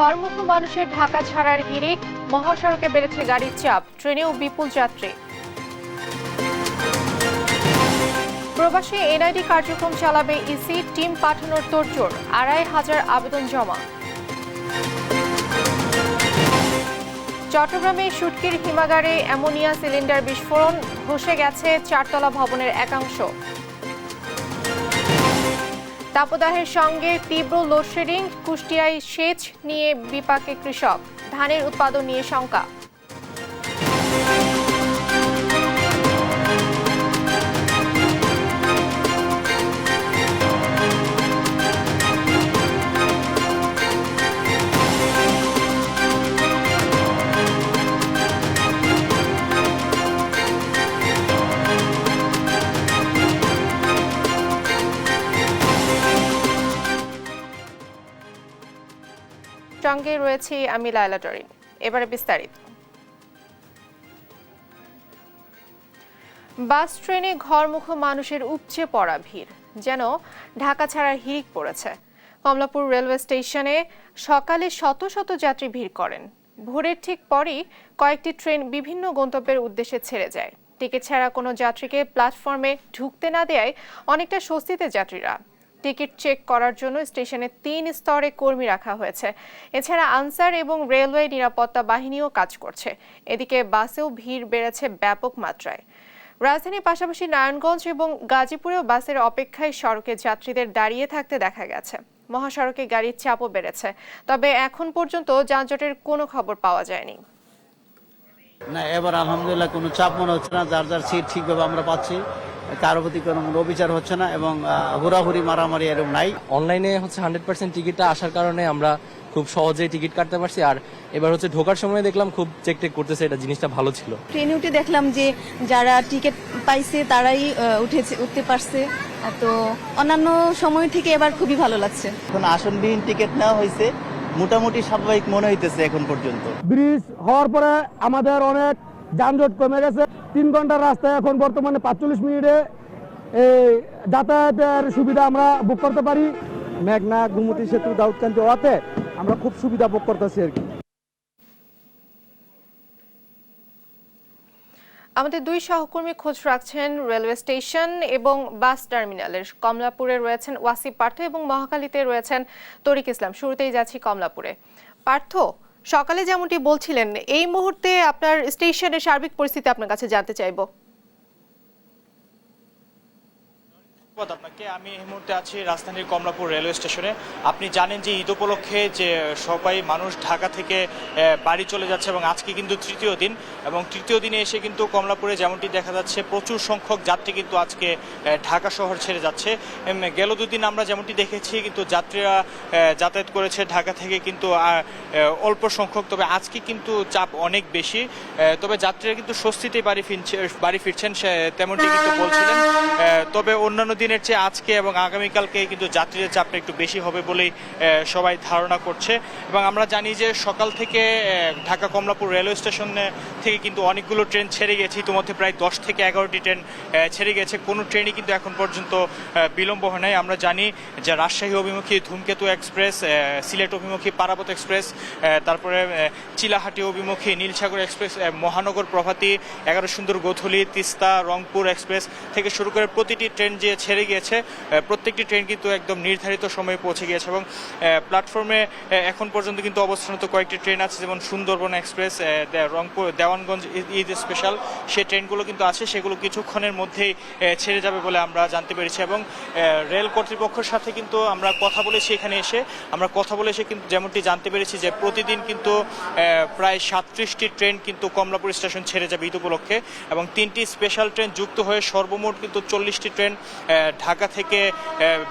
ঘরমুখী মানুষের ঢাকা ছাড়ার হিড়িক, মহাসড়কে বেড়েছে গাড়ির চাপ, ট্রেনেও বিপুল যাত্রী। প্রবাসী এনআইডি কার্যক্রম চালাবে ইসি, টিম পাঠানোর তোড়জোড়, ২৫০০ আবেদন জমা। চট্টগ্রামে শুটকির হিমাগারে অ্যামোনিয়া সিলিন্ডার বিস্ফোরণ, ধসে গেছে 4তলা ভবনের একাংশ। তাপদাহের সঙ্গে তীব্র লোডশেডিং, কুষ্টিয়ায় সেচ নিয়ে বিপাকে কৃষক, ধানের উৎপাদন নিয়ে শঙ্কা। সঙ্গে রয়েছে আমি লায়লা টরিন। এবারে বিস্তারিত। বাস ট্রেনে ঘরমুখী মানুষের উপচে পড়া ভিড়, যেন ঢাকা ছাড়ার হিড়িক পড়েছে। কমলাপুর রেলওয়ে স্টেশনে সকালে শত শত যাত্রী ভিড় করেন। ভোরের ঠিক পরই কয়েকটি ট্রেন বিভিন্ন গন্তব্যের উদ্দেশ্যে ছেড়ে যায়। টিকিট ছাড়া কোনো যাত্রীকে প্ল্যাটফর্মে ঢুকতে না দেওয়ায় অনেকটা স্বস্তিতে যাত্রীরা। টিকিট চেক করার জন্য স্টেশনে ৩ স্তরে কর্মী রাখা হয়েছে। এছাড়া আনসার এবং রেলওয়ে নিরাপত্তা বাহিনীও কাজ করছে। এদিকে বাসেও ভিড় বেড়েছে ব্যাপক মাত্রায়। রাজধানীর পাশাপাশি নারায়ণগঞ্জ এবং গাজীপুরেও বাসের অপেক্ষায় সড়কে যাত্রীদের দাঁড়িয়ে থাকতে দেখা গেছে। মহাসড়কে গাড়ির চাপও বেড়েছে, তবে এখন পর্যন্ত যানজটের কোনো খবর পাওয়া যায়নি। না, এবার আলহামদুলিল্লাহ কোনো চাপ মনে হচ্ছে না। যার যার সিট ঠিকভাবে আমরা পাচ্ছি, কারো প্রতি কোনো অবিচার হচ্ছে না এবং হুড়াহুড়ি মারামারি এরকম নাই। অনলাইনে 100% টিকিটটা আসার কারণে আমরা খুব সহজেই টিকিট কাটতে পারছি। আর এবার ঢোকার সময় দেখলাম খুব চেক টেক করতেছে, এটা জিনিসটা ভালো ছিল। ট্রেনে উঠে দেখলাম যে যারা টিকিট পাইছে তারাই উঠতে পারছে, তো অন্যান্য সময় থেকে এবার খুবই ভালো লাগছে। এখন আসনবিহীন টিকিট নেওয়া হয়েছে, মোটামুটি স্বাভাবিক মনে হইতেছে এখন পর্যন্ত। ব্রিজ হওয়ার পরে আমাদের অনেক যানজট কমে গেছে। 3 ঘন্টার রাস্তায় এখন বর্তমানে 45 মিনিটে এই যাতায়াতের সুবিধা আমরা ভোগ করতে পারি। মেঘনা, গোমতী সেতু, দাউদকান্দি ওয়াতে আমরা খুব সুবিধা ভোগ করতেছি আর কি। আমাদের 2 সহকর্মী খোঁজ রাখছেন রেলওয়ে স্টেশন এবং বাস টার্মিনালের। কমলাপুরে রয়েছেন ওয়াসিফ পার্থ এবং মহাখালীতে রয়েছেন তরিক ইসলাম। শুরুতেই যাচ্ছি কমলাপুরে। পার্থ, সকালে যেমনটি বলছিলেন, এই মুহূর্তে আপনার স্টেশনের সার্বিক পরিস্থিতি আপনার কাছে জানতে চাইবো। আপনাকে আমি এই মুহূর্তে আছি রাজধানীর কমলাপুর রেলওয়ে স্টেশনে। আপনি জানেন যে ঈদ উপলক্ষে যে সবাই মানুষ ঢাকা থেকে বাড়ি চলে যাচ্ছে এবং আজকে কিন্তু তৃতীয় দিন, এবং তৃতীয় দিনে এসে কিন্তু কমলাপুরে যেমনটি দেখা যাচ্ছে প্রচুর সংখ্যক যাত্রী কিন্তু আজকে ঢাকা শহর ছেড়ে যাচ্ছে। গেল 2 দিন আমরা যেমনটি দেখেছি কিন্তু যাত্রীরা যাতায়াত করেছে ঢাকা থেকে কিন্তু অল্প সংখ্যক, তবে আজকে কিন্তু চাপ অনেক বেশি। তবে যাত্রীরা কিন্তু স্বস্তিতে বাড়ি ফিরছেন তেমনটি কিন্তু বলছিলেন। তবে অন্যান্য দিনের চেয়ে আজকে এবং আগামীকালকে কিন্তু যাত্রীদের চাপটা একটু বেশি হবে বলেই সবাই ধারণা করছে। এবং আমরা জানি যে সকাল থেকে ঢাকা কমলাপুর রেলওয়ে স্টেশন থেকে কিন্তু অনেকগুলো ট্রেন ছেড়ে গেছে। ইতিমধ্যে প্রায় 10 থেকে 11টি ট্রেন ছেড়ে গেছে। কোনো ট্রেনই কিন্তু এখন পর্যন্ত বিলম্ব হয় নাই। আমরা জানি যে রাজশাহী অভিমুখী ধূমকেতু এক্সপ্রেস, সিলেট অভিমুখী পারাবত এক্সপ্রেস, তারপরে চিলাহাটি অভিমুখী নীলসাগর এক্সপ্রেস, মহানগর প্রভাতী, 11 সুন্দর গোধূলি, তিস্তা, রংপুর এক্সপ্রেস থেকে শুরু করে প্রতিটি ট্রেন যে ছেড়ে গিয়েছে, প্রত্যেকটি ট্রেন কিন্তু একদম নির্ধারিত সময়ে পৌঁছে গিয়েছে। এবং প্ল্যাটফর্মে এখন পর্যন্ত কিন্তু অবস্থানত কয়েকটি ট্রেন আছে, যেমন সুন্দরবন এক্সপ্রেস, রংপুর দেওয়ানগঞ্জ ঈদ স্পেশাল, সেই ট্রেনগুলো কিন্তু আছে। সেগুলো কিছুক্ষণের মধ্যেই ছেড়ে যাবে বলে আমরা জানতে পেরেছি। এবং রেল কর্তৃপক্ষের সাথে কিন্তু আমরা কথা বলেছি, এখানে এসে আমরা কথা বলে এসে কিন্তু যেমনটি জানতে পেরেছি যে প্রতিদিন কিন্তু প্রায় 37টি ট্রেন কিন্তু কমলাপুর স্টেশন ছেড়ে যাবে ঈদ উপলক্ষে, এবং 3টি স্পেশাল ট্রেন যুক্ত হয়ে সর্বমোট কিন্তু 40টি ট্রেন ঢাকা থেকে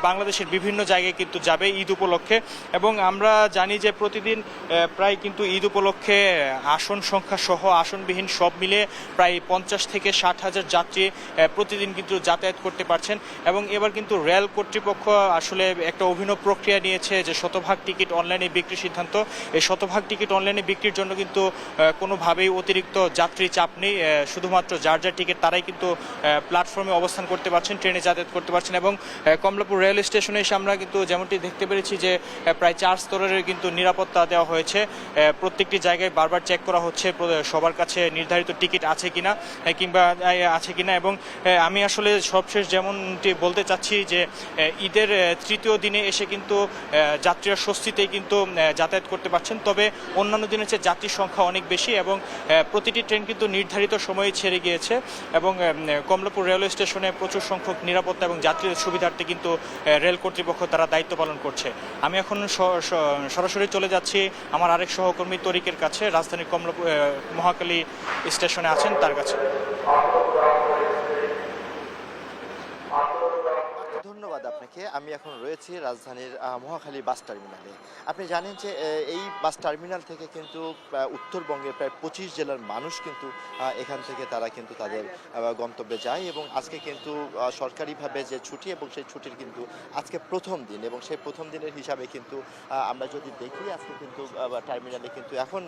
বাংলাদেশের বিভিন্ন জায়গায় কিন্তু যাবে ঈদ উপলক্ষে। এবং আমরা জানি যে প্রতিদিন প্রায় কিন্তু ঈদ উপলক্ষে আসন সংখ্যা সহ আসনবিহীন সব মিলে প্রায় 50 থেকে 60 হাজার যাত্রী প্রতিদিন কিন্তু যাতায়াত করতে পারছেন। এবং এবার কিন্তু রেল কর্তৃপক্ষ আসলে একটা অভিনব প্রক্রিয়া নিয়েছে যে শতভাগ টিকিট অনলাইনে বিক্রির সিদ্ধান্ত। এই শতভাগ টিকিট অনলাইনে বিক্রির জন্য কিন্তু কোনোভাবেই অতিরিক্ত যাত্রী চাপ নেই। শুধুমাত্র যার যার টিকিট তারাই কিন্তু প্ল্যাটফর্মে অবস্থান করতে পারছেন, ট্রেনে যাতায়াত করতে পারছেন। এবং কমলাপুর রেল স্টেশনে এসে আমরা কিন্তু যেমনটি দেখতে পেরেছি যে প্রায় 4 স্তরের কিন্তু নিরাপত্তা দেওয়া হয়েছে। প্রত্যেকটি জায়গায় বারবার চেক করা হচ্ছে সবার কাছে নির্ধারিত টিকিট আছে কিনা কিংবা আছে কিনা। এবং আমি আসলে সবশেষ যেমনটি বলতে চাচ্ছি যে ঈদের তৃতীয় দিনে এসে কিন্তু যাত্রীরা স্বস্তিতেই কিন্তু যাতায়াত করতে পারছেন। তবে অন্যান্য দিনের চেয়ে যাত্রীর সংখ্যা অনেক বেশি এবং প্রতিটি ট্রেন কিন্তু নির্ধারিত সময়ে ছেড়ে গিয়েছে। এবং কমলাপুর রেলওয়ে স্টেশনে প্রচুর সংখ্যক নিরাপত্তা এবং যাত্রীদের সুবিধার্থে কিন্তু রেল কর্তৃপক্ষ তারা দায়িত্ব পালন করছে। আমি এখন সরাসরি চলে যাচ্ছি আমার আরেক সহকর্মী তরিকের কাছে, রাজধানীর কমলাপুর মহাখালী স্টেশনে আছেন তার কাছে। ধন্যবাদ আপনাকে। আমি এখন রয়েছি রাজধানীর মহাখালী বাস টার্মিনালে। আপনি জানেন যে এই বাস টার্মিনাল থেকে কিন্তু উত্তরবঙ্গের প্রায় 25 জেলার মানুষ কিন্তু এখান থেকে তারা কিন্তু তাদের গন্তব্যে যায় এবং আজকে কিন্তু সরকারিভাবে যে ছুটি এবং সেই ছুটির কিন্তু আজকে প্রথম দিন এবং সেই প্রথম দিনের হিসাবে কিন্তু আমরা যদি দেখি আজকে কিন্তু টার্মিনালে কিন্তু এখন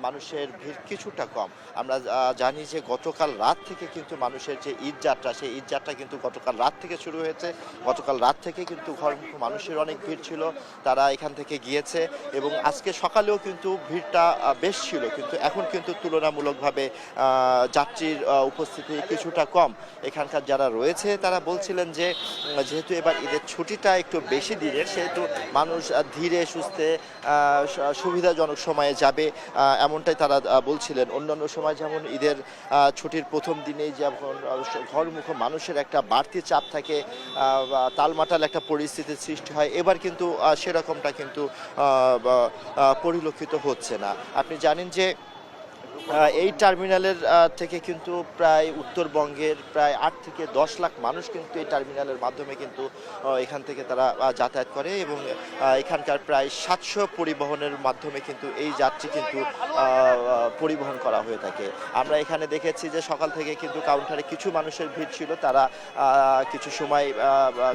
মানুষের ভিড় কিছুটা কম। আমরা জানি যে গতকাল রাত থেকে কিন্তু মানুষের যে ঈদ যাত্রা, সেই ঈদ যাত্রা কিন্তু গতকাল রাত থেকে শুরু হয়েছে। গতকাল রাত থেকে কিন্তু ঘরমুখী মানুষের অনেক ভিড় ছিল, তারা এখান থেকে গিয়েছে এবং আজকে সকালেও কিন্তু ভিড়টা বেশ ছিল, কিন্তু এখন কিন্তু তুলনামূলকভাবে যাত্রীর উপস্থিতি কিছুটা কম। এখানকার যারা রয়েছে তারা বলছিলেন যে যেহেতু এবার ঈদের ছুটিটা একটু বেশি দিনের, সেহেতু মানুষ ধীরে সুস্থে সুবিধাজনক সময়ে যাবে, এমনটাই তারা বলছিলেন। অন্যান্য সময় যেমন ঈদের ছুটির প্রথম দিনেই যেমন ঘরমুখী মানুষের একটা বাড়তি চাপ থাকে, তালমাটাল একটা পরিস্থিতির সৃষ্টি হয়, এবার কিন্তু সেরকমটা কিন্তু পরিলক্ষিত হচ্ছে না। আপনি জানেন যে এই টার্মিনালের থেকে কিন্তু প্রায় উত্তরবঙ্গের প্রায় 8 থেকে 10 লাখ মানুষ কিন্তু এই টার্মিনালের মাধ্যমে কিন্তু এখান থেকে তারা যাতায়াত করে এবং এখানকার প্রায় 700 পরিবহনের মাধ্যমে কিন্তু এই যাত্রী কিন্তু পরিবহন করা হয়ে থাকে। আমরা এখানে দেখেছি যে সকাল থেকে কিন্তু কাউন্টারে কিছু মানুষের ভিড় ছিল, তারা কিছু সময়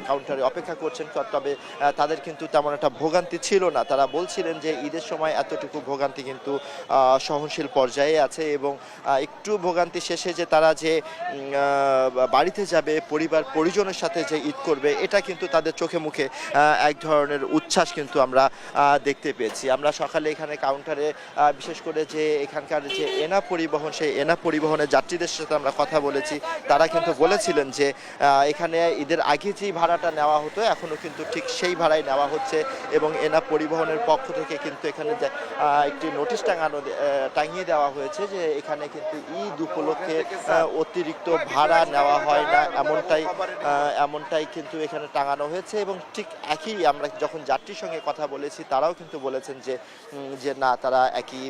কাউন্টারে অপেক্ষা করছেন, তবে তাদের কিন্তু তেমন একটা ভোগান্তি ছিল না। তারা বলছিলেন যে ঈদের সময় এতটুকু ভোগান্তি কিন্তু সহনশীল পর্যায়ে আছে এবং একটু ভোগান্তি শেষে যে তারা যে বাড়িতে যাবে, পরিবার পরিজনের সাথে যে ঈদ করবে, এটা কিন্তু তাদের চোখে মুখে এক ধরনের উচ্ছ্বাস কিন্তু আমরা দেখতে পেয়েছি। আমরা সকালে এখানে কাউন্টারে বিশেষ করে যে এখানকার যে এনা পরিবহন, সেই এনা পরিবহনের যাত্রীদের সাথে আমরা কথা বলেছি। তারা কিন্তু বলেছিলেন যে এখানে ঈদের আগে যেই ভাড়াটা নেওয়া হতো এখনও কিন্তু ঠিক সেই ভাড়াই নেওয়া হচ্ছে এবং এনা পরিবহনের পক্ষ থেকে কিন্তু এখানে একটি নোটিশ টাঙিয়ে দেওয়া হয়েছে যে এখানে কিন্তু ঈদ উপলক্ষে অতিরিক্ত ভাড়া নেওয়া হয় না, এমনটাই কিন্তু এখানে টাঙানো হয়েছে। এবং ঠিক একই আমরা যখন যাত্রীর সঙ্গে কথা বলেছি তারাও কিন্তু বলেছেন যে না, তারা একই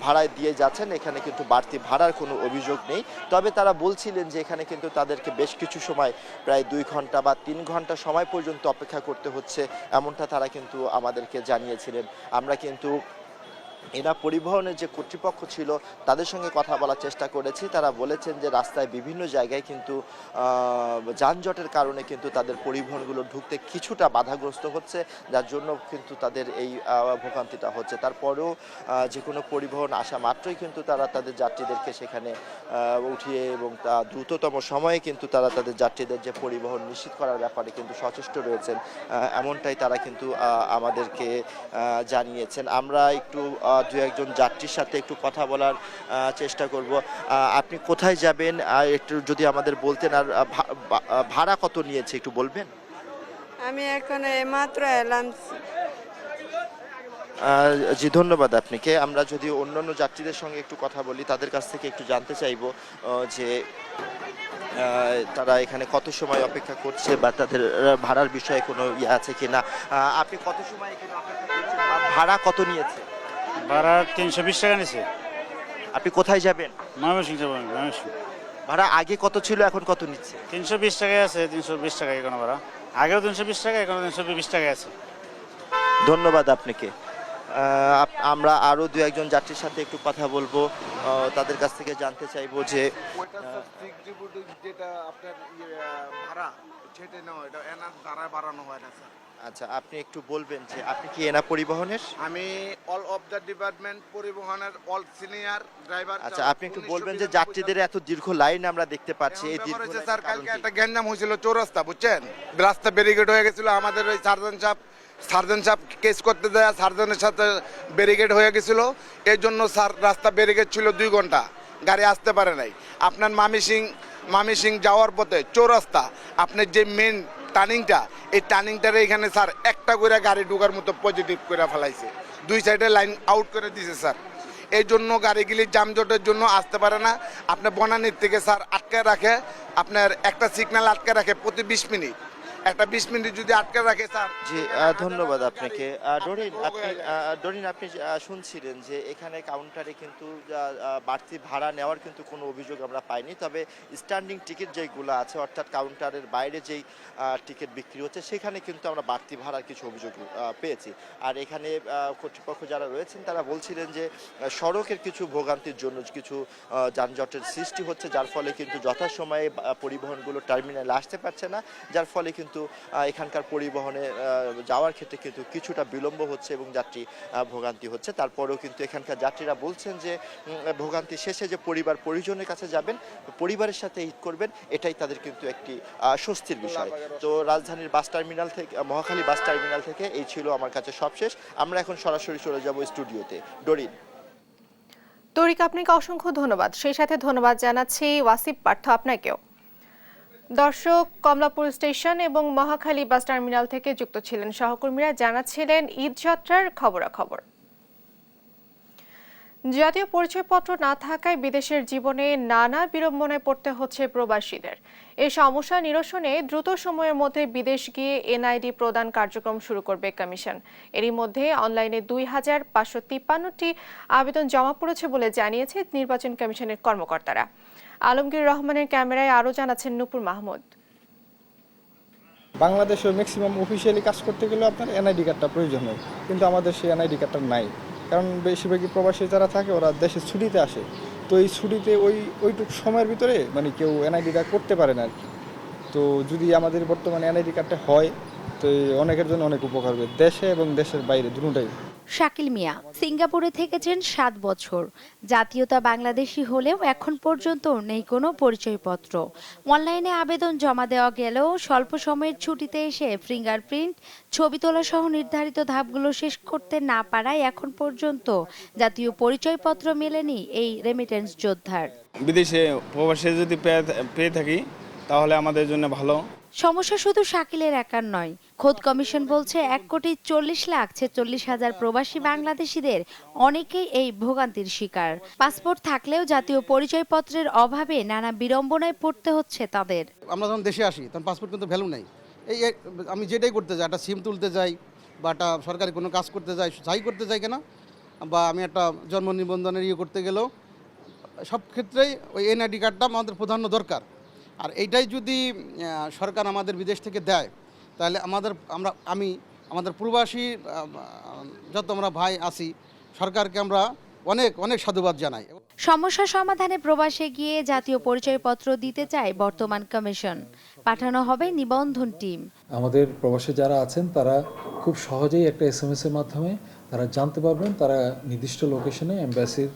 ভাড়ায় দিয়ে যাচ্ছেন, এখানে কিন্তু বাড়তি ভাড়ার কোনো অভিযোগ নেই। তবে তারা বলছিলেন যে এখানে কিন্তু তাদেরকে বেশ কিছু সময় প্রায় 2 ঘন্টা বা 3 ঘন্টা সময় পর্যন্ত অপেক্ষা করতে হচ্ছে, এমনটা তারা কিন্তু আমাদেরকে জানিয়েছিলেন। আমরা কিন্তু এনা পরিবহনের যে কর্তৃপক্ষ ছিল তাদের সঙ্গে কথা বলার চেষ্টা করেছি। তারা বলেছেন যে রাস্তায় বিভিন্ন জায়গায় কিন্তু যানজটের কারণে কিন্তু তাদের পরিবহনগুলো ঢুকতে কিছুটা বাধাগ্রস্ত হচ্ছে, যার জন্য কিন্তু তাদের এই ভোগান্তিটা হচ্ছে। তারপরেও যে কোনো পরিবহন আসা মাত্রই কিন্তু তারা তাদের যাত্রীদেরকে সেখানে উঠিয়ে এবং দ্রুততম সময়ে কিন্তু তারা তাদের যাত্রীদের যে পরিবহন নিশ্চিত করার ব্যাপারে কিন্তু সচেষ্ট রয়েছেন, এমনটাই তারা কিন্তু আমাদেরকে জানিয়েছেন। আমরা একটু 2-1 যাত্রীর সাথে একটু কথা বলার চেষ্টা করব। আপনি কোথায় যাবেন একটু যদি আমাদের বলতেন, আর ভাড়া কত নিয়েছে একটু বলবেন? আমি এখন মাত্র এলাম। জি, ধন্যবাদ আপনাকে। আমরা যদি অন্যান্য যাত্রীদের সঙ্গে একটু কথা বলি, তাদের কাছ থেকে একটু জানতে চাইবো যে তারা এখানে কত সময় অপেক্ষা করছে বা তাদের ভাড়ার বিষয়ে কোনো ইয়ে আছে কিনা। আপনি কত সময় এখানে অপেক্ষা করছেন, ভাড়া কত নিয়েছে? ভাড়া 320 টাকা নিয়েছে। আপনি কোথায় যাবেন? ময়মনসিংহ যাবেন। ময়মনসিংহ ভাড়া আগে কত ছিল, এখন কত নিচ্ছে? 320 টাকায় আছে। 320 টাকা এখন ভাড়া, আগেও 320 টাকা, এখন 320 টাকায় আছে। ধন্যবাদ আপনাকে। আমরা আরো 2-1 যাত্রীর সাথে একটু কথা বলবো, তাদের কাছ থেকে জানতে চাইবো যে যেটা আপনার ভাড়া ছেটে নেওয়া, এটা এনার দ্বারা বাড়ানো হয় না স্যার। আচ্ছা, আপনি একটু বলবেন যে আপনি কি এনা পরিবহনের? আমি অল অফ দ্য ডিপার্টমেন্ট পরিবহনের অল সিনিয়র ড্রাইভার। আচ্ছা, আপনি একটু বলবেন যে যাত্রীদের এত দীর্ঘ লাইন আমরা দেখতে পাচ্ছি, এই দীর্ঘ লাইনের স্যার কারণ কালকে কি? একটা গ্যাঞ্জাম হয়েছিল চৌরাস্তা, বুঝছেন, রাস্তা ব্যারিকেড হয়ে গেছিল, আমাদের ওই সার্জন সাহেব কেস করতে দেয়, সার্জনের সাথে ব্যারিকেড হয়ে গেছিল, এর জন্য স্যার রাস্তা ব্যারিকেড ছিল 2 ঘন্টা, গাড়ি আসতে পারে নাই। আপনার মামি সিং যাওয়ার পথে চৌরাস্তা, আপনার যে মেন টার্নিংটা, এই টার্নিংটারে এখানে স্যার একটা করে গাড়ি ঢোকার মতো পজিটিভ করে ফেলাইছে, 2 সাইডে লাইন আউট করে দিয়েছে স্যার। এই জন্য গাড়িগুলি যানজটের জন্য আসতে পারে না। আপনার বনানীর থেকে স্যার আটকে রাখে, আপনার একটা সিগন্যাল আটকে রাখে প্রতি 20 মিনিট, একটা 20 মিনিট যদি আটকে রাখে স্যার। জি, ধন্যবাদ আপনাকে। ডরিন, আপনি শুনছিলেন যে এখানে কাউন্টারে কিন্তু বাড়তি ভাড়া নেওয়ার কিন্তু কোনো অভিযোগ আমরা পাইনি, তবে স্ট্যান্ডিং টিকিট যেগুলো আছে, অর্থাৎ কাউন্টারের বাইরে যেই টিকিট বিক্রি হচ্ছে, সেখানে কিন্তু আমরা বাড়তি ভাড়ার কিছু অভিযোগ পেয়েছি। আর এখানে কর্তৃপক্ষ যারা রয়েছেন তারা বলছিলেন যে সড়কের কিছু ভোগান্তির জন্য কিছু যানজটের সৃষ্টি হচ্ছে, যার ফলে কিন্তু যথাসময়ে পরিবহনগুলো টার্মিনালে আসতে পারছে না, যার ফলে কিন্তু এখানকার পরিবহনে যাওয়ার ক্ষেত্রে কিন্তু কিছুটা বিলম্ব হচ্ছে এবং যাত্রী ভোগান্তি হচ্ছে। তারপরেও কিন্তু এখানকার যাত্রীরা বলছেন যে ভোগান্তি শেষে যে পরিবার পরিজনের কাছে যাবেন, পরিবারের সাথে ঈদ করবেন, এটাই তাদের কিন্তু একটি স্বস্তির বিষয়। তো রাজধানীর বাস টার্মিনাল থেকে, মহাখালী বাস টার্মিনাল থেকে এই ছিল আমার কাছে সবশেষ। আমরা এখন সরাসরি চলে যাব স্টুডিওতে। ডরিন। তরিক, আপনাকে অসংখ্য ধন্যবাদ। সেই সাথে ধন্যবাদ জানাচ্ছি ওয়াসিফ পার্থ আপনাকেও। দর্শক, কমলাপুর স্টেশন এবং মহাখালী বাস টার্মিনাল থেকে যুক্ত ছিলেন সহকর্মীরা, জানাচ্ছিলেন ঈদ যাত্রার খবরাখবর। জাতীয় পরিচয়পত্র না থাকায় বিদেশের জীবনে নানা বিড়ম্বনায় পড়তে হচ্ছে প্রবাসীদের। এই সমস্যা নিরসনে দ্রুত সময়ের মধ্যে বিদেশ গিয়ে এনআইডি প্রদান কার্যক্রম শুরু করবে কমিশন। এরই মধ্যে অনলাইনে 2553টি আবেদন জমা পড়েছে বলে জানিয়েছে নির্বাচন কমিশনের কর্মকর্তারা। আলমগীর রহমানের ক্যামেরায় আরও জানাচ্ছেন নূপুর মাহমুদ। বাংলাদেশে ম্যাক্সিমাম অফিসিয়ালি কাজ করতে গেলে আপনার এনআইডি কার্ডটা প্রয়োজন হয়, কিন্তু আমাদের সেই এনআইডি কার্ডটা নাই, কারণ বেশিরভাগই প্রবাসী যারা থাকে ওরা দেশের ছুটিতে আসে, তো এই ছুটিতে ওইটুকু সময়ের ভিতরে মানে কেউ এনআইডিটা করতে পারে না আর কি। তো যদি আমাদের বর্তমানে এনআইডি কার্ডটা হয় তো অনেকের জন্য অনেক উপকার হবে, দেশে এবং দেশের বাইরে দুটোটাই। শাকিল মিয়া সিঙ্গাপুরে থেকেছেন 7 বছর। জাতীয়তা বাংলাদেশি হলেও এখন পর্যন্ত নেই কোনো পরিচয়পত্র। অনলাইনে আবেদন জমা দেওয়া গেলেও স্বল্প সময়ের ছুটিতে এসে ফিঙ্গারপ্রিন্ট, ছবি তোলা সহ নির্ধারিত ধাপগুলো শেষ করতে না পারায় এখন পর্যন্ত জাতীয় পরিচয়পত্র মেলেনি এই রেমিটেন্স যোদ্ধার। বিদেশে প্রবাসে যদি পেয়ে থাকি তাহলে আমাদের জন্য ভালো। সমস্যা শুধু শাকিলের একার নয়, খোদ কমিশন বলছে 1,40,46,000 প্রবাসী বাংলাদেশিদের অনেকেই এই ভোগান্তির শিকার। পাসপোর্ট থাকলেও জাতীয় পরিচয়পত্রের অভাবে নানা বিড়ম্বনায় পড়তে হচ্ছে তাদের। আমরা যখন দেশে আসি তখন পাসপোর্ট কিন্তু ভ্যালু নেই। আমি যেটাই করতে যাই, একটা সিম তুলতে যাই বা একটা সরকারি কোনো কাজ করতে যাই, যাই করতে যাই কেন, বা আমি একটা জন্ম নিবন্ধনের করতে গেলেও সব ক্ষেত্রেই ওই এনআইডি কার্ডটা আমাদের প্রাধান্য দরকার। আর এইটাই যদি সরকার আমাদের বিদেশ থেকে দেয় তাহলে আমাদের প্রবাসী যত আমরা ভাই আছি, সরকারকে আমরা অনেক অনেক সাধুবাদ জানাই। সমস্যা সমাধানে প্রবাসে গিয়ে জাতীয় পরিচয়পত্র দিতে চায় বর্তমান কমিশন। পাঠানো হবে নিবন্ধন টিম। আমাদের প্রবাসে যারা আছেন তারা খুব সহজেই একটা SMS এর মাধ্যমে তারা জানতে পারবেন, তারা নির্দিষ্ট লোকেশনে, এমবাসির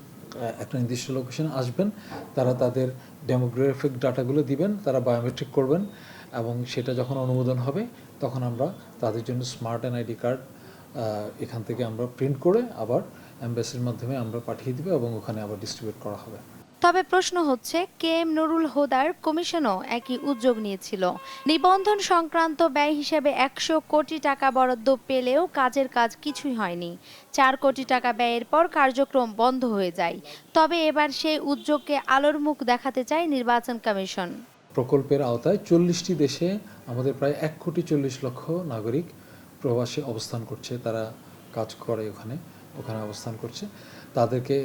একটা নির্দিষ্ট লোকেশনে আসবেন, তারা তাদের ডেমোগ্রাফিক ডাটাগুলো দিবেন, তারা বায়োমেট্রিক করবেন এবং সেটা যখন অনুমোদন হবে তখন আমরা তাদের জন্য স্মার্ট এনআইডি কার্ড এখান থেকে আমরা প্রিন্ট করে আবার এমবাসির মাধ্যমে আমরা পাঠিয়ে দিব এবং ওখানে আবার ডিস্ট্রিবিউট করা হবে। তবে প্রশ্ন হচ্ছে, KM নুরুল হুদার কমিশনও একই উদ্যোগ নিয়েছিল। নিবন্ধন সংক্রান্ত ব্যয় হিসেবে 100 কোটি টাকা বরাদ্দ পেলেও কাজের কাজ কিছুই হয়নি। 4 কোটি টাকা ব্যয়ের পর কার্যক্রম বন্ধ হয়ে যায়। তবে এবার সেই উদ্যোগকে আলোর মুখ দেখাতে চায় নির্বাচন কমিশন। প্রকল্পের আওতায় 40টি দেশে আমাদের প্রায় 1,40,00,000 নাগরিক প্রবাসে অবস্থান করছে, তারা কাজ করে ওখানে অবস্থান করছে। তাদেরকে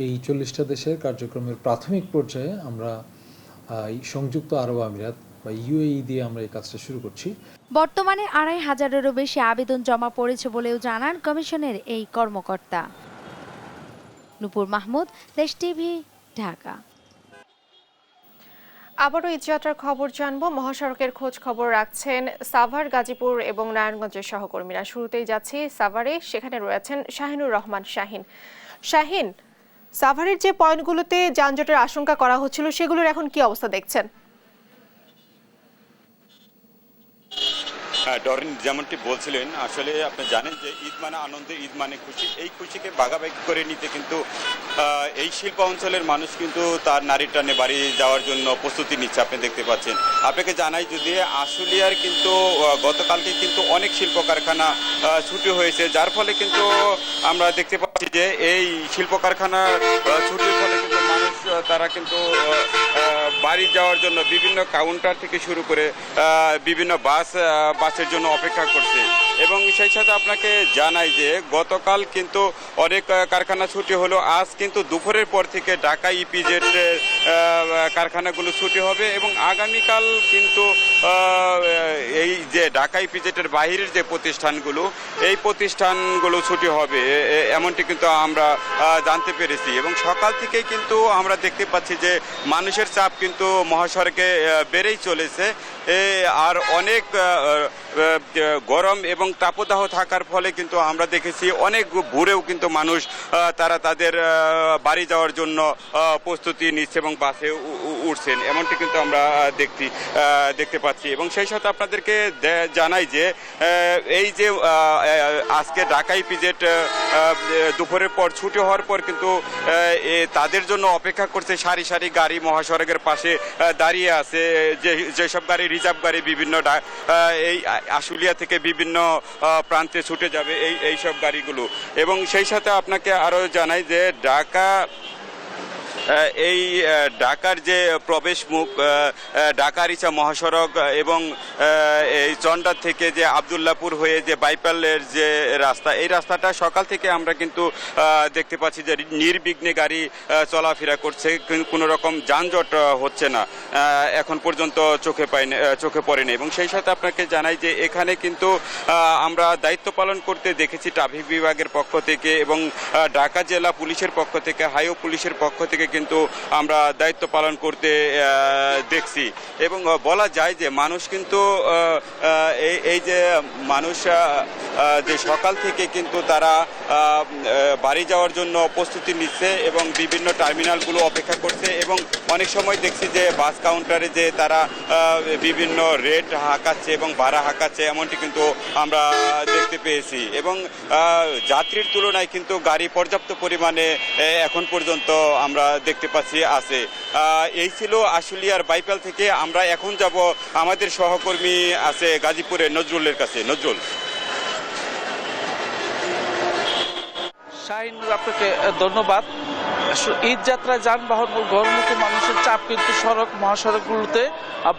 এই 40টা দেশের কার্যক্রমের প্রাথমিক পর্যায়ে আমরা সংযুক্ত আরব আমিরাত বা UAE দিয়ে আমরা এই কাজটা শুরু করছি। বর্তমানে 2,500-এরও বেশি আবেদন জমা পড়েছে বলেও জানান কমিশনের এই কর্মকর্তা। নূপুর মাহমুদ, দেশ টিভি, ঢাকা। আবারও ঈদযাত্রার খবর জানবো। মহাসড়কের খোঁজ খবর রাখছেন সাভার, গাজীপুর এবং নারায়ণগঞ্জের সহকর্মীরা। শুরুতেই যাচ্ছি সাভারে, সেখানে রয়েছেন শাহিনুর রহমান শাহিন। শাহিন, সাভারের যে পয়েন্টগুলোতে যানজটের আশঙ্কা করা হচ্ছিল সেগুলোর এখন কি অবস্থা দেখছেন? ডরিন যেমনটি বলছিলেন, আসলে আপনি জানেন যে ঈদ মানে আনন্দ, ঈদ মানে খুশি। এই খুশিকে ভাগাভাগি করে নিতে কিন্তু এই শিল্প অঞ্চলের মানুষ কিন্তু তার নারীর টানে বাড়ি যাওয়ার জন্য প্রস্তুতি নিচ্ছে। আপনি দেখতে পাচ্ছেন। আপনাকে জানাই যদি আশুলিয়ার কিন্তু গতকালকে কিন্তু অনেক শিল্প কারখানা ছুটি হয়েছে, যার ফলে কিন্তু আমরা দেখতে পাচ্ছি যে এই শিল্প কারখানা ছুটির ফলে কিন্তু মানুষ তারা কিন্তু বাড়ি যাওয়ার জন্য বিভিন্ন কাউন্টার থেকে শুরু করে বিভিন্ন বাসের জন্য অপেক্ষা করছে। এবং সেই সাথে আপনাকে জানাই যে গতকাল কিন্তু অনেক কারখানা ছুটি হলো। আজ কিন্তু দুপুরের পর থেকে ঢাকা ইপিজেড কারখানাগুলো ছুটি হবে এবং আগামীকাল কিন্তু এই যে ঢাকা ইপিজেডের বাহিরের যে প্রতিষ্ঠানগুলো, এই প্রতিষ্ঠানগুলো ছুটি হবে, এমনটি কিন্তু আমরা জানতে পেরেছি। এবং সকাল থেকেই কিন্তু আমরা দেখতে পাচ্ছি যে মানুষের চাপ কিন্তু মহাসড়কে বেড়েই চলেছে। আর অনেক গরম এবং তাপদাহ থাকার ফলে কিন্তু আমরা দেখেছি অনেক ভোরেও কিন্তু মানুষ তারা তাদের বাড়ি যাওয়ার জন্য প্রস্তুতি নিচ্ছে এবং বাসে উঠছেন, এমনটি কিন্তু আমরা দেখতে পাচ্ছি। এবং সেই সাথে আপনাদেরকে জানাই যে এই যে আজকে ঢাকা ইপিজেড দুপুরের পর ছুটি হওয়ার পর কিন্তু তাদের জন্য অপেক্ষা করছে সারি সারি গাড়ি মহাসড়কের পাশে দাঁড়িয়ে আছে, যেসব গাড়ি রিজার্ভ গাড়ি বিভিন্ন এই আশুলিয়া থেকে বিভিন্ন প্রান্তে ছুটে যাবে এই সব গাড়িগুলো। এবং সেই সাথে আপনাকে আরও জানাই যে এই ঢাকার যে প্রবেশ মুখ ঢাকা-আরিচা মহাসড়ক এবং এই চন্ডার থেকে যে আবদুল্লাপুর হয়ে যে বাইপালের যে রাস্তা, এই রাস্তাটা সকাল থেকে আমরা কিন্তু দেখতে পাচ্ছি যে নির্বিঘ্নে গাড়ি চলাফেরা করছে, কোনো রকম যানজট হচ্ছে না এখন পর্যন্ত চোখে পড়েনি। এবং সেই সাথে আপনাকে জানাই যে এখানে কিন্তু আমরা দায়িত্ব পালন করতে দেখেছি ট্রাফিক বিভাগের পক্ষ থেকে এবং ঢাকা জেলা পুলিশের পক্ষ থেকে, হাইওয়ে পুলিশের পক্ষ থেকে কিন্তু আমরা দায়িত্ব পালন করতে দেখছি। এবং বলা যায় যে মানুষ কিন্তু এই যে মানুষ যে সকাল থেকে কিন্তু তারা বাড়ি যাওয়ার জন্য প্রস্তুতি নিচ্ছে এবং বিভিন্ন টার্মিনালগুলো অপেক্ষা করছে। এবং অনেক সময় দেখছি যে বাস কাউন্টারে যে তারা বিভিন্ন রেট হাঁকাচ্ছে এবং ভাড়া হাঁকাচ্ছে, এমনটি কিন্তু আমরা দেখতে পেয়েছি। এবং যাত্রীর তুলনায় কিন্তু গাড়ি পর্যাপ্ত পরিমাণে এখন পর্যন্ত আমরা দেখতে পাচ্ছি আছে। এই ছিল আশুলিয়ার বাইপাল থেকে। আমরা এখন যাব আমাদের সহকর্মী আছে গাজীপুরের নজরুলের কাছে। নজরুল। শাহিন, আপনাকে ধন্যবাদ। ঈদ যাত্রায় যানবাহন ও ঘরমুখী মানুষের চাপ কিন্তু মহাসড়কগুলোতে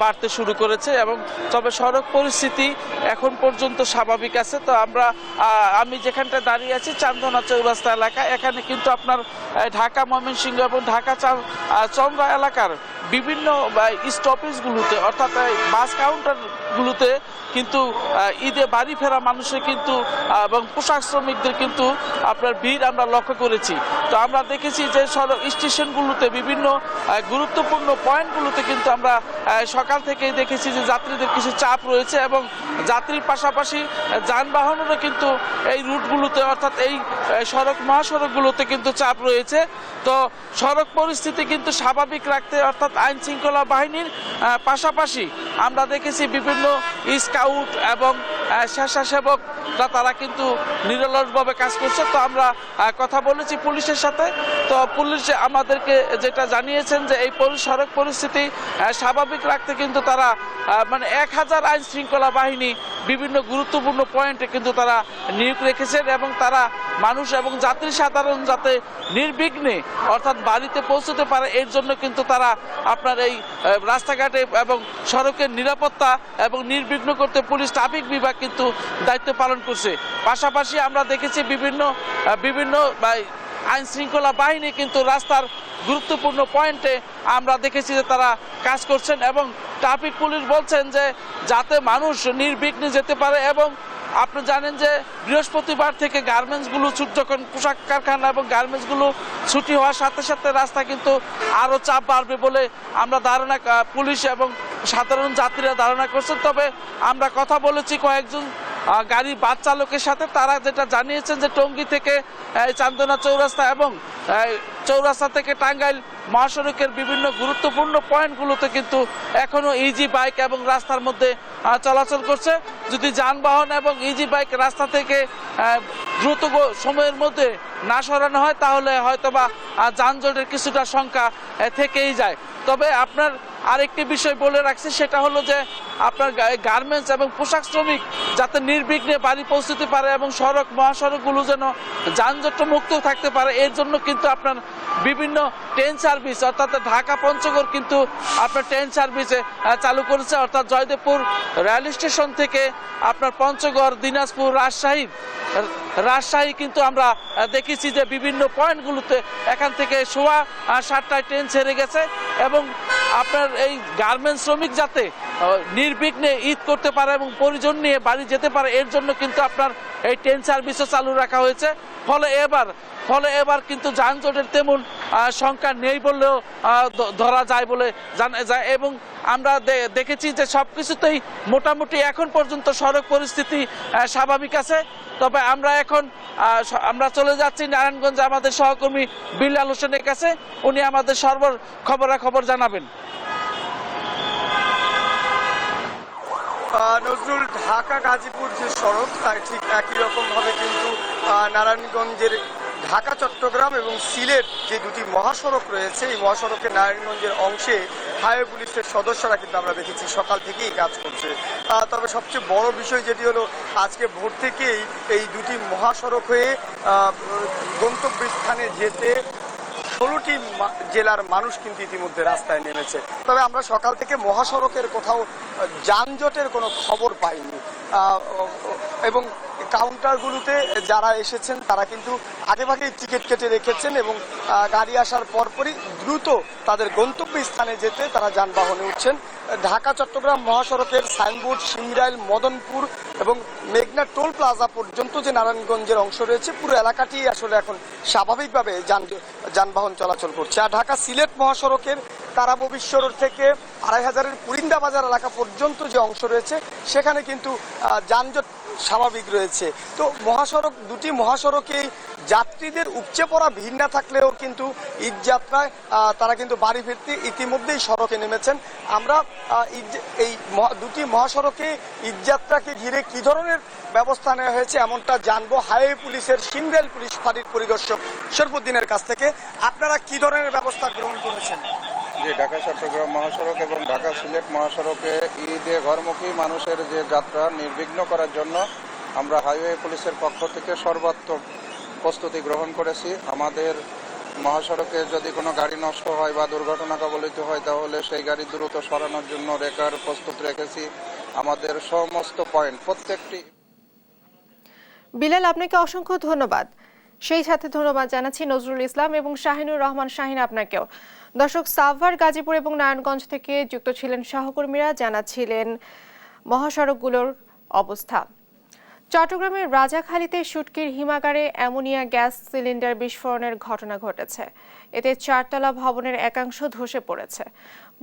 বাড়তে শুরু করেছে এবং তবে সড়ক পরিস্থিতি এখন পর্যন্ত স্বাভাবিক আছে। তো আমি যেখানটা দাঁড়িয়ে আছি চান্দনা চৌরাস্তা এলাকা, এখানে কিন্তু আপনার ঢাকা ময়মনসিংহ এবং ঢাকা চন্দ্রা এলাকার বিভিন্ন স্টপেজগুলোতে অর্থাৎ বাস কাউন্টারগুলোতে কিন্তু ঈদে বাড়ি ফেরা মানুষের কিন্তু এবং পোশাক শ্রমিকদের কিন্তু আপনার ভিড় আমরা লক্ষ্য করেছি। তো আমরা দেখেছি যে সড়ক স্টেশনগুলোতে বিভিন্ন গুরুত্বপূর্ণ পয়েন্টগুলোতে কিন্তু আমরা সকাল থেকেই দেখেছি যে যাত্রীদের কিছু চাপ রয়েছে এবং যাত্রীর পাশাপাশি যানবাহনেরও কিন্তু এই রুটগুলোতে অর্থাৎ এই মহাসড়কগুলোতে কিন্তু চাপ রয়েছে। তো সড়ক পরিস্থিতি কিন্তু স্বাভাবিক রাখতে অর্থাৎ আইন শৃঙ্খলা বাহিনীর পাশাপাশি আমরা দেখেছি বিভিন্ন স্কাউট এবং স্বেচ্ছাসেবকরা তারা কিন্তু নিরলসভাবে কাজ করছে। তো আমরা কথা বলেছি পুলিশের সাথে, তো পুলিশ আমাদেরকে যেটা জানিয়েছেন যে এই সড়ক পরিস্থিতি স্বাভাবিক রাখতে কিন্তু তারা 1000 আইন শৃঙ্খলা বাহিনী বিভিন্ন গুরুত্বপূর্ণ পয়েন্টে কিন্তু তারা নিয়োগ রেখেছেন এবং তারা মানুষ এবং যাত্রী সাধারণ যাতে নির্বিঘ্নে অর্থাৎ বাড়িতে পৌঁছতে পারে এর জন্য কিন্তু তারা আপনার এই রাস্তাঘাটে এবং সড়কের নিরাপত্তা এবং নির্বিঘ্ন করতে পুলিশ ট্রাফিক বিভাগ কিন্তু দায়িত্ব পালন করছে। পাশাপাশি আমরা দেখেছি বিভিন্ন আইন শৃঙ্খলা বাহিনী কিন্তু রাস্তার গুরুত্বপূর্ণ পয়েন্টে আমরা দেখেছি যে তারা কাজ করছেন এবং ট্রাফিক পুলিশ বলছেন যে যাতে মানুষ নির্বিঘ্নে যেতে পারে এবং আপনি জানেন যে বৃহস্পতিবার থেকে গার্মেন্টসগুলো যখন পোশাক কারখানা এবং গার্মেন্টসগুলো ছুটি হওয়ার সাথে সাথে রাস্তা কিন্তু আরও চাপ বাড়বে বলে আমরা ধারণা, পুলিশ এবং সাধারণ যাত্রীরা ধারণা করছেন। তবে আমরা কথা বলেছি কয়েকজন গাড়ি বাস চালকের সাথে, তারা যেটা জানিয়েছেন যে টঙ্গী থেকে চান্দনা চৌরাস্তা এবং চৌরাস্তা থেকে টাঙ্গাইল মহাসড়কের বিভিন্ন গুরুত্বপূর্ণ পয়েন্টগুলোতে কিন্তু এখনো ইজি বাইক এবং রাস্তার মধ্যে চলাচল করছে। যদি যানবাহন এবং ইজি বাইক রাস্তা থেকে দ্রুত সময়ের মধ্যে না সরানো হয় তাহলে হয়তোবা যানজটের কিছুটা সংখ্যা থেকেই যায়। তবে আপনার আরেকটি বিষয় বলে রাখছি, সেটা হলো যে আপনার গার্মেন্টস এবং পোশাক শ্রমিক যাতে নির্বিঘ্নে বাড়ি পৌঁছতে পারে এবং সড়ক মহাসড়কগুলো যেন যানজট মুক্ত থাকতে পারে, এর জন্য কিন্তু আপনার বিভিন্ন ট্রেন সার্ভিস অর্থাৎ ঢাকা পঞ্চগড় কিন্তু আপনার ট্রেন সার্ভিসে চালু করেছে। অর্থাৎ জয়দেবপুর রেল স্টেশন থেকে আপনার পঞ্চগড়, দিনাজপুর, রাজশাহী কিন্তু আমরা দেখেছি যে বিভিন্ন পয়েন্টগুলোতে এখান থেকে সোয়া 7টায় ট্রেন ছেড়ে গেছে এবং আপনার এই গার্মেন্টস শ্রমিক যাতে নির্বিঘ্নে ঈদ করতে পারে এবং পরিজন নিয়ে বাড়ি যেতে পারে, এর জন্য কিন্তু আপনার এই ট্রেন সার্ভিসও চালু রাখা হয়েছে। ফলে এবার কিন্তু যানজটের তেমন সংখ্যা নেই বললেও ধরা যায় বলে জানা যায় এবং আমরা দেখেছি যে সবকিছুতেই মোটামুটি এখন পর্যন্ত সড়ক পরিস্থিতি স্বাভাবিক আছে। তবে আমরা চলে যাচ্ছি নারায়ণগঞ্জে আমাদের সহকর্মী বিল্লাল হোসেনের কাছে, উনি আমাদের খবরাখবর জানাবেন। নজরুল, ঢাকা গাজীপুর যে সড়ক তার ঠিক একই রকমভাবে কিন্তু নারায়ণগঞ্জের ঢাকা চট্টগ্রাম এবং সিলেট যে দুটি মহাসড়ক রয়েছে, এই মহাসড়কের নারায়ণগঞ্জের অংশে হাইওয়ে পুলিশের সদস্যরা কিন্তু আমরা দেখেছি সকাল থেকেই কাজ করছে। তবে সবচেয়ে বড় বিষয় যেটি হলো আজকে ভোর থেকেই এই দুটি মহাসড়ক হয়ে গন্তব্যস্থানে যেতে 16টি জেলার মানুষ কিন্তু ইতিমধ্যে রাস্তায় নেমেছে। তবে আমরা সকাল থেকে মহাসড়কের কোথাও যানজটের কোনো খবর পাইনি এবং কাউন্টারগুলোতে যারা এসেছেন তারা কিন্তু আগেভাগেই টিকিট কেটে রেখেছেন এবং গাড়ি আসার পরপরই দ্রুত তাদের গন্তব্যস্থানে যেতে তারা যানবাহনে উঠছেন। ঢাকা চট্টগ্রাম মহাসড়কের সাইনবোর্ড, শিমরাইল, মদনপুর এবং মেঘনা টোল প্লাজা পর্যন্ত যে নারায়ণগঞ্জের অংশ রয়েছে পুরো এলাকাটি আসলে এখন স্বাভাবিকভাবে যানবাহন চলাচল করছে। আর ঢাকা সিলেট মহাসড়কের কারাববিশ্বর থেকে 2500-এর পুরিন্দা বাজার এলাকা পর্যন্ত যে অংশ রয়েছে সেখানে কিন্তু যানজট স্বাভাবিক রয়েছে। তো দুটি মহাসড়কেই যাত্রীদের উপচে পড়া ভিড় না থাকলেও কিন্তু ঈদ যাত্রায় তারা কিন্তু বাড়ি ফিরতে ইতিমধ্যেই সড়কে নেমেছেন। আমরা এই দুটি মহাসড়কে ঈদ যাত্রাকে ঘিরে কি ধরনের ব্যবস্থা নেওয়া হয়েছে এমনটা জানবো হাইওয়ে পুলিশের সিমরেল পুলিশ ফাঁড়ির পরিদর্শক শরফুদ্দিনের কাছ থেকে। আপনারা কি ধরনের ব্যবস্থা গ্রহণ করেছেন? যে ঢাকা চট্টগ্রাম মহাসড়ক এবং ঢাকা সিলেট মহাসড়কে ঈদে ঘরমুখী মানুষের যে যাত্রা নির্বিঘ্ন করার জন্য আমরা হাইওয়ে পুলিশের পক্ষ থেকে সর্বাত্মক প্রস্তুতি গ্রহণ করেছি। আমাদের মহাসড়কে যদি কোনো গাড়ি নষ্ট হয় বা দুর্ঘটনা কবলিত হয় তাহলে সেই গাড়ি দ্রুত সরানোর জন্য রেকার প্রস্তুত রেখেছি। আমাদের সমস্ত পয়েন্ট প্রত্যেকটি। বিলাল, আপনাকে অসংখ্য ধন্যবাদ। সেই সাথে ধন্যবাদ জানাচ্ছি নজরুল ইসলাম এবং শাহিনুর রহমান শাহিন আপনাকেও। দর্শক, সাভার, গাজীপুর এবং নারায়ণগঞ্জ থেকে যুক্ত ছিলেন সহকর্মীরা, জানাচ্ছিলেন মহাসড়কগুলোর অবস্থা। চট্টগ্রামের রাজাখালীতে শুটকির হিমাগারে অ্যামোনিয়া গ্যাস সিলিন্ডার বিস্ফোরণের ঘটনা ঘটেছে। এতে 4তলা ভবনের একাংশ ধসে পড়েছে।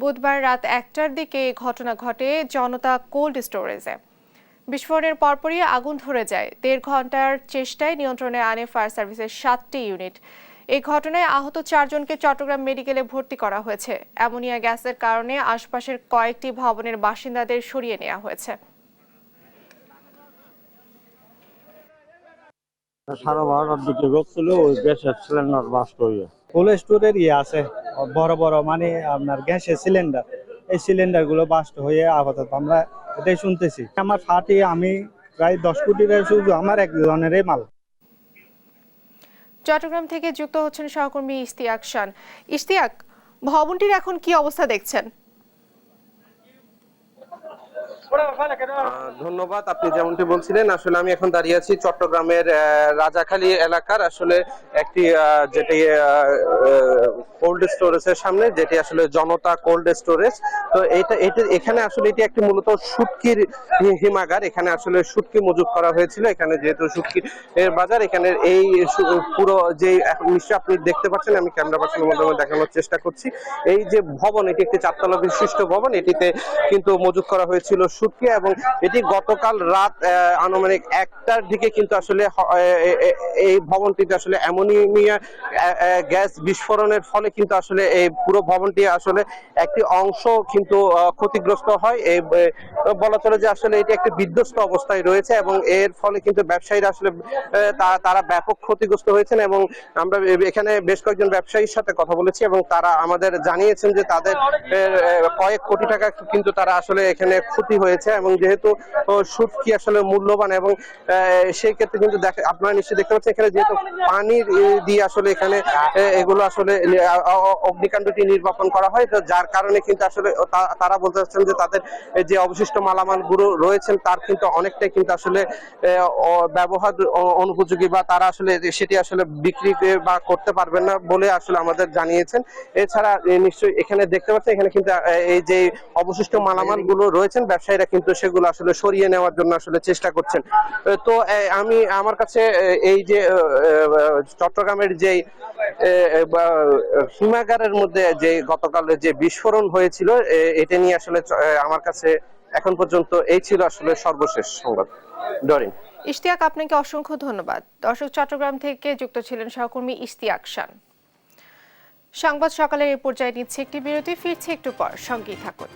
বুধবার রাত 1টার দিকে এই ঘটনা ঘটে জনতা কোল্ড স্টোরেজে। বিস্ফোরণের পরপরই আগুন ধরে যায়। 1.5 ঘন্টার চেষ্টায় নিয়ন্ত্রণে আনে ফায়ার সার্ভিসের 7টি ইউনিট। এই ঘটনায় আহত 4 জনকে চট্টগ্রাম মেডিকেলে ভর্তি করা হয়েছে। অ্যামোনিয়া গ্যাসের কারণে আশপাশের কয়েকটি ভবনের বাসিন্দাদের সরিয়ে নেওয়া হয়েছে। 12:30টার দিকে গেছিল, ওই গ্যাসের সিলিন্ডার বাস্ট হয়ে কোল্ড স্টোরের আছে বড় বড় মানে আপনার গ্যাসের সিলিন্ডার, এই সিলিন্ডার গুলো বাস্ট হয়ে আপাতত আমরা এটাই শুনতেছি। আমার ফাটি আমি প্রায় 10 কোটি টাকা শুধু আমার একজনেরই মাল। চট্টগ্রাম থেকে যুক্ত হচ্ছেন সহকর্মী ইশতিয়াক শান। ইশতিয়াক, ভবনটির এখন কি অবস্থা দেখছেন? ধন্যবাদ। আপনি যেমনটি বলছিলেন, আসলে আমি এখন দাঁড়িয়ে আছি চট্টগ্রামের রাজাখালী এলাকার আসলে একটি যেটি কোল্ড স্টোরেজের সামনে, যেটি আসলে জনতা কোল্ড স্টোরেজ। তো এখানে আসলে এটি একটি মূলত শুটকির হিমাগার। এখানে আসলে শুটকি মজুত করা হয়েছিল। এখানে যেহেতু শুটকির বাজার, এখানে এই পুরো যে নিশ্চয়ই আপনি দেখতে পাচ্ছেন, আমি ক্যামেরা পার্সনের মাধ্যমে দেখানোর চেষ্টা করছি। এই যে ভবন, এটি একটি 4 তলা বিশিষ্ট ভবন। এটিতে কিন্তু মজুত করা হয়েছিল শুটকি, এবং এটি গতকাল রাত আনুমানিক 1টার দিকে কিন্তু আসলে এই ভবনটিতে আসলে অ্যামোনিয়া গ্যাস বিস্ফোরণের ফলে কিন্তু আসলে এই পুরো ভবনটি আসলে একটি অংশ কিন্তু ক্ষতিগ্রস্ত হয়। এই বলা চলে যে আসলে এটি একটি বিধ্বস্ত অবস্থায় রয়েছে, এবং এর ফলে কিন্তু ব্যবসায়ীরা আসলে তারা ব্যাপক ক্ষতিগ্রস্ত হয়েছেন। এবং আমরা এখানে বেশ কয়েকজন ব্যবসায়ীর সাথে কথা বলেছি, এবং তারা আমাদের জানিয়েছেন যে তাদের কয়েক কোটি টাকা কিন্তু তারা আসলে এখানে ক্ষতি হয়েছে। এবং যেহেতু শুটকি আসলে মূল্যবান, এবং সেই ক্ষেত্রে কিন্তু আপনারা নিশ্চয়ই দেখতে পাচ্ছেন এখানে যেহেতু পানি দিয়ে আসলে এখানে এগুলো আসলে অগ্নিকাণ্ডটি নির্বাপন করা হয়, তো যার কারণে কিন্তু আসলে তারা বলতে চাচ্ছেন যে তাদের যে অবশিষ্ট মালামাল গুলো রয়েছেন তার কিন্তু অনেকটাই কিন্তু আসলে ব্যবহার অনুপযোগী, বা তারা আসলে সেটি আসলে বিক্রি বা করতে পারবেন না বলে আসলে আমাদের জানিয়েছেন। এছাড়া নিশ্চয়ই এখানে দেখতে পাচ্ছেন এখানে কিন্তু এই যে অবশিষ্ট মালামাল গুলো রয়েছেন, ব্যবসায়ীরা কিন্তু সেগুলো আসলে সরিয়ে নেওয়ার জন্য আসলে চেষ্টা করছেন। তো আমার কাছে এই যে চট্টগ্রামের যে হিমাগারের মধ্যে যে গতকাল যে বিস্ফোরণ হয়েছিল, এটা নিয়ে আসলে আমার কাছে এখন পর্যন্ত এই ছিল আসলে সর্বশেষ সংবাদ। ডরিন। ইশতিয়াক, আপনাকে অসংখ্য ধন্যবাদ। দর্শক, চট্টগ্রাম থেকে যুক্ত ছিলেন সহকর্মী ইশতিয়াক খান। সংবাদ সকালের এই পর্যায়ে নিচ্ছে একটি বিরতি, ফিরছে একটু পর, সঙ্গেই থাকুন।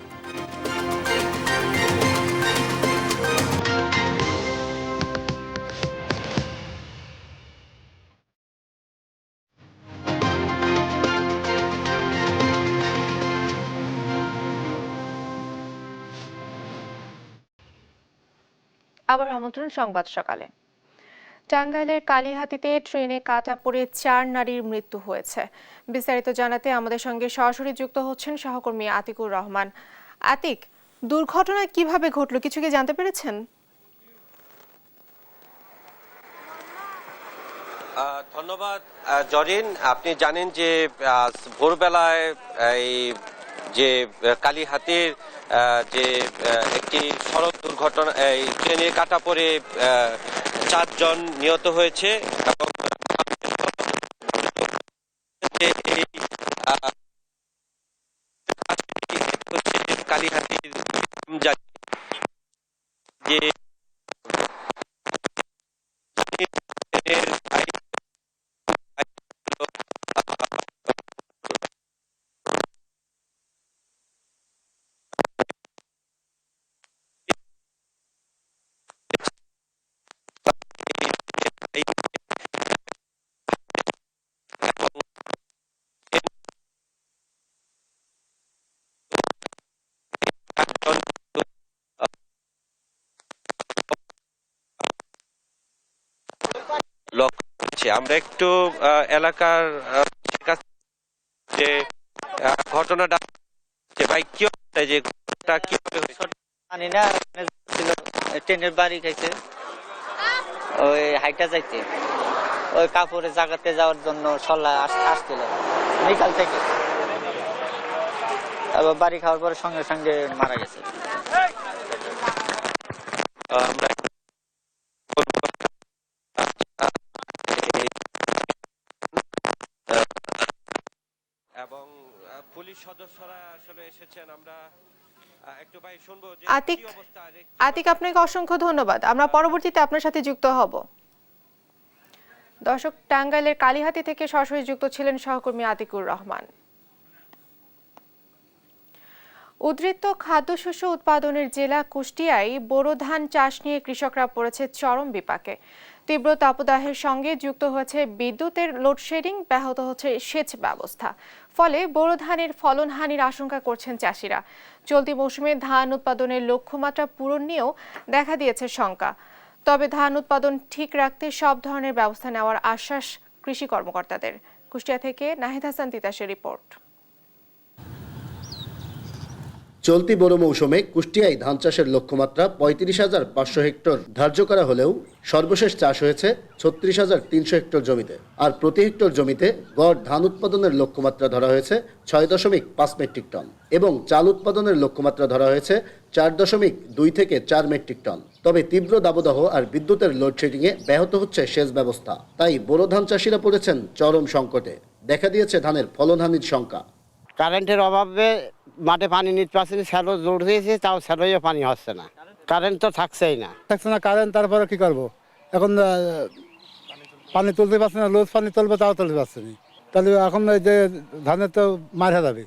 আবার আমন্ত্রণ সংবাদ সকালে। টাঙ্গাইলের কালিহাতীতে ট্রেনে কাটা পড়ে 4 নারীর মৃত্যু হয়েছে। বিস্তারিত জানাতে আমাদের সঙ্গে সরাসরি যুক্ত হচ্ছেন সহকর্মী আতিকুর রহমান। আতিক, দুর্ঘটনা কিভাবে ঘটলো, কিছু কি জানতে পেরেছেন? ধন্যবাদ জরিন। আপনি জানেন যে ভোরবেলায় এই যে কালিহাতীর যে একটি সড়ক দুর্ঘটনা, এই ট্রেনে কাটা পড়ে 4 জন নিহত হয়েছে, এবং কালিহাতীর যে লক্ষ্য করছি। আমরা একটু এলাকার যে ঘটনাটা ভাই কি যে জানি না, ট্রেনের বাড়ি খাইছে, ওই হাইটা যাইতে ওই কাপড়ের জায়গাতে যাওয়ার জন্য সল্লা আসছিল বিকাল থেকে, তারপর বাড়ি খাওয়ার পরে সঙ্গে সঙ্গে মারা গেছে। এবং পুলিশ সদস্যরা আসলে এসেছেন। আমরা একটু ভাই শুনবো যে আতিক, আপনাকে অসংখ্য ধন্যবাদ। আমরা পরবর্তীতে আপনার সাথে যুক্ত হব। দর্শক, টাঙ্গাইলের কালিহাতী থেকে সরাসরি যুক্ত ছিলেন সহকর্মী আতিকুর রহমান। উদ্বৃত্ত খাদ্যশস্য উৎপাদনের জেলা কুষ্টিয়ায় বোরো ধান চাষ নিয়ে কৃষকরা পড়েছে চরম বিপাকে। তীব্র তাপদাহের সঙ্গে যুক্ত হয়েছে বিদ্যুতের লোডশেডিং, ব্যাহত হচ্ছে সেচ ব্যবস্থা। ফলে বোরো ধানের ফলনহানির আশঙ্কা করছেন চাষিরা। চলতি মৌসুমে ধান উৎপাদনের লক্ষ্যমাত্রা পূরণ নিয়েও দেখা দিয়েছে শঙ্কা। তবে ধান উৎপাদন ঠিক রাখতে সব ধরনের ব্যবস্থা নেওয়ার আশ্বাস কৃষি কর্মকর্তাদের। কুষ্টিয়া থেকে নাহিদ হাসান তিতাসের রিপোর্ট। চলতি বড় মৌসুমে কুষ্টিয়ায় ধান চাষের লক্ষ্যমাত্রা ৩৫,৫০০ হেক্টর ধার্য করা হলেও সর্বশেষ চাষ হয়েছে ৩৬,৩০০ হেক্টর জমিতে। আর প্রতি হেক্টর জমিতে গড় ধান উৎপাদনের লক্ষ্যমাত্রা ধরা হয়েছে ৬.৫ মেট্রিক টন এবং চাল উৎপাদনের লক্ষ্যমাত্রা ধরা হয়েছে ৪.২ থেকে ৪ মেট্রিক টন। তবে তীব্র দাবদাহ আর বিদ্যুতের লোডশেডিংয়ে ব্যাহত হচ্ছে সেচ ব্যবস্থা। তাই বোরো ধান চাষিরা পড়েছেন চরম সংকটে। দেখা দিয়েছে ধানের ফলনহানির শঙ্কা। কারেন্টের অভাবে মাঠে পানি নিতে পারছি না, স্যালো জোর দিয়েছে, তাও স্যালোয়ে পানি হচ্ছে না, কারেন্ট তো থাকছেই না। থাকছে না কারেন্ট, তারপরে কি করবো এখন? পানি তুলতে পারছে না, লোজ পানি তুলবে তাও তুলতে পারছে না, তাহলে এখন এই যে ধানের তো মারা যাবে।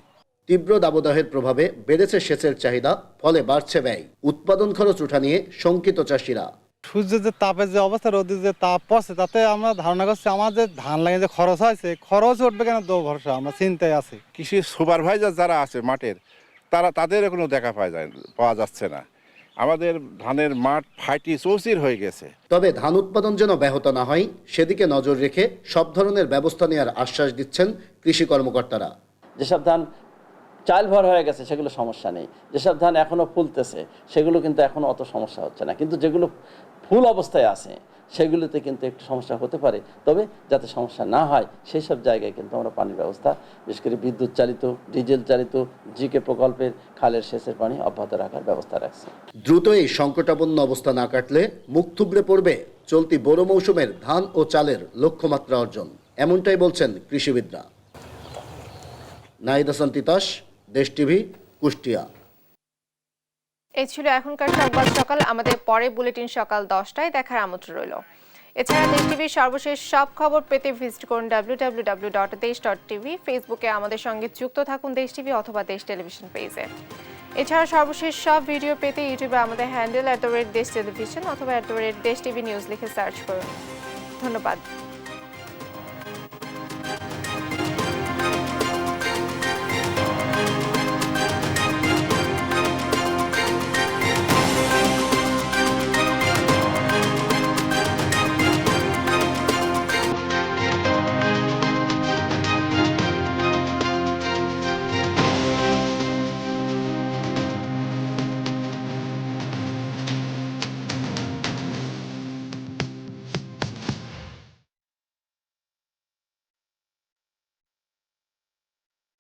তীব্র দাবদাহের প্রভাবে বেড়েছে সেচের চাহিদা, ফলে বাড়ছে ব্যয়। উৎপাদন খরচ উঠা নিয়ে শঙ্কিত চাষিরা। সূর্যের যে তাপের যে অবস্থা, রোদের যে তাপ পড়ছে, তাতে আমরা ধারণা করছি আমার যে ধান লাগে যে খরচ হয়েছে, খরচ উঠবে কেন তো ভরসা, আমরা চিন্তায় আছি। কৃষি সুপারভাইজার যারা আছে মাঠের, তাদের কোনো দেখা পাওয়া যাচ্ছে না। আমাদের ধানের মাঠ ফাইটি চৌচির হয়ে গেছে। তবে ধান উৎপাদন যেন ব্যাহত না হয় সেদিকে নজর রেখে সব ধরনের ব্যবস্থা নেওয়ার আশ্বাস দিচ্ছেন কৃষি কর্মকর্তারা। যেসব ধান চাল ভর হয়ে গেছে সেগুলো সমস্যা নেই, যেসব ধান এখনও ফুলতেছে সেগুলো কিন্তু এখনও অত সমস্যা হচ্ছে না, কিন্তু যেগুলো ফুল অবস্থায় আছে সেগুলোতে কিন্তু একটু সমস্যা হতে পারে। তবে যাতে সমস্যা না হয় সেই সব জায়গায় কিন্তু আমরা পানির ব্যবস্থা, বিশেষ করে বিদ্যুৎ চালিত, ডিজেল চালিত জিকে প্রকল্পের খালের সেচের পানি অব্যাহত রাখার ব্যবস্থা রাখছে। দ্রুত এই সংকটাপন্ন অবস্থা না কাটলে মুখ থুবড়ে পড়বে চলতি বোরো মৌসুমের ধান ও চালের লক্ষ্যমাত্রা অর্জন, এমনটাই বলছেন কৃষিবিদরা। নাহিদ হাসান তিতাস, দেশ টিভি, কুষ্টিয়া। এই ছিল এখনকার সংবাদ সকাল। আমাদের পরে বুলেটিন সকাল 10টায় দেখার আমন্ত্রণ রইল। এছাড়া দেশ টিভির সর্বশেষ সব খবর পেতে ভিজিট করুন www.desh.tv। ফেসবুকে আমাদের সঙ্গে যুক্ত থাকুন দেশ টিভি অথবা দেশ টেলিভিশন পেজে। এছাড়া সর্বশেষ সব ভিডিও পেতে ইউটিউবে আমাদের হ্যান্ডেল @দেশ টেলিভিশন অথবা @দেশ টিভি নিউজ লিখে সার্চ করুন। ধন্যবাদ।